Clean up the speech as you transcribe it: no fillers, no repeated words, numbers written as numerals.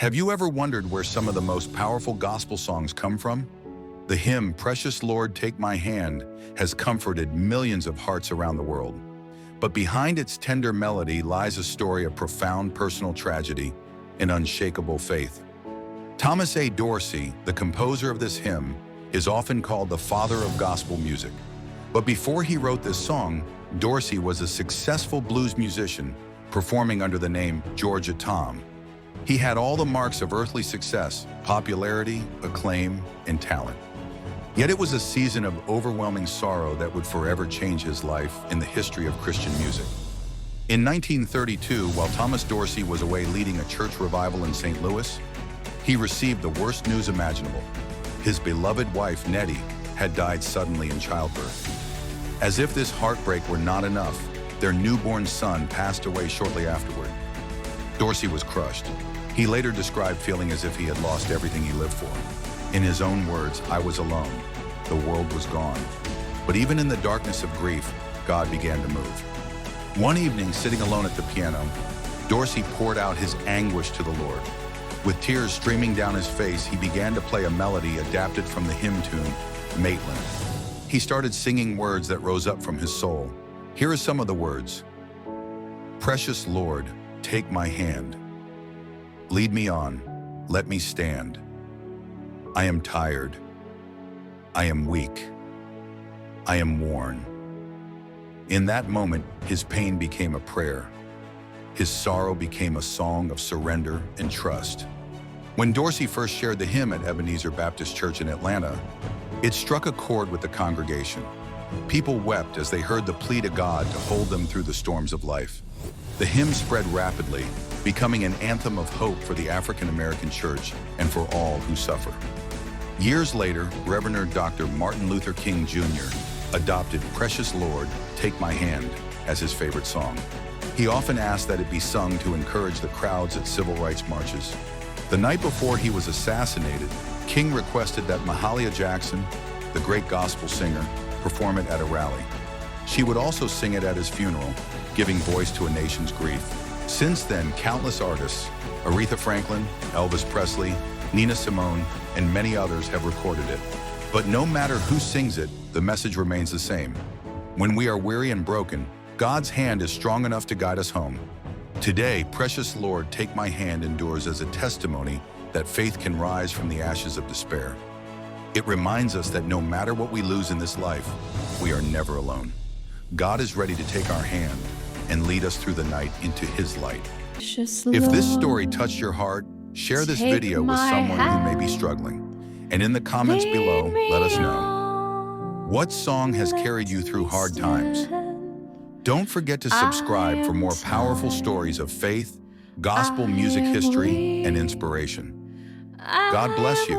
Have you ever wondered where some of the most powerful gospel songs come from? The hymn, "Precious Lord, Take My Hand," has comforted millions of hearts around the world. But behind its tender melody lies a story of profound personal tragedy and unshakable faith. Thomas A. Dorsey, the composer of this hymn, is often called the father of gospel music. But before he wrote this song, Dorsey was a successful blues musician performing under the name Georgia Tom. He had all the marks of earthly success: popularity, acclaim, and talent. Yet it was a season of overwhelming sorrow that would forever change his life in the history of Christian music. In 1932, while Thomas Dorsey was away leading a church revival in St. Louis, he received the worst news imaginable. His beloved wife, Nettie, had died suddenly in childbirth. As if this heartbreak were not enough, their newborn son passed away shortly afterward. Dorsey was crushed. He later described feeling as if he had lost everything he lived for. In his own words, "I was alone. The world was gone." But even in the darkness of grief, God began to move. One evening, sitting alone at the piano, Dorsey poured out his anguish to the Lord. With tears streaming down his face, he began to play a melody adapted from the hymn tune, Maitland. He started singing words that rose up from his soul. Here are some of the words. "Precious Lord, take my hand. Lead me on, let me stand. I am tired. I am weak. I am worn." In that moment, his pain became a prayer. His sorrow became a song of surrender and trust. When Dorsey first shared the hymn at Ebenezer Baptist Church in Atlanta, it struck a chord with the congregation. People wept as they heard the plea to God to hold them through the storms of life. The hymn spread rapidly, becoming an anthem of hope for the African American church and for all who suffer. Years later, Reverend Dr. Martin Luther King Jr. adopted "Precious Lord, Take My Hand" as his favorite song. He often asked that it be sung to encourage the crowds at civil rights marches. The night before he was assassinated, King requested that Mahalia Jackson, the great gospel singer, perform it at a rally. She would also sing it at his funeral, giving voice to a nation's grief. Since then, countless artists, Aretha Franklin, Elvis Presley, Nina Simone, and many others have recorded it. But no matter who sings it, the message remains the same. When we are weary and broken, God's hand is strong enough to guide us home. Today, "Precious Lord, Take My Hand" endures as a testimony that faith can rise from the ashes of despair. It reminds us that no matter what we lose in this life, we are never alone. God is ready to take our hand and lead us through the night into His light. If this story touched your heart, share this video with someone who may be struggling. And in the comments below, let us know. What song has carried you through hard times? Don't forget to subscribe for more powerful stories of faith, gospel music history, and inspiration. God bless you.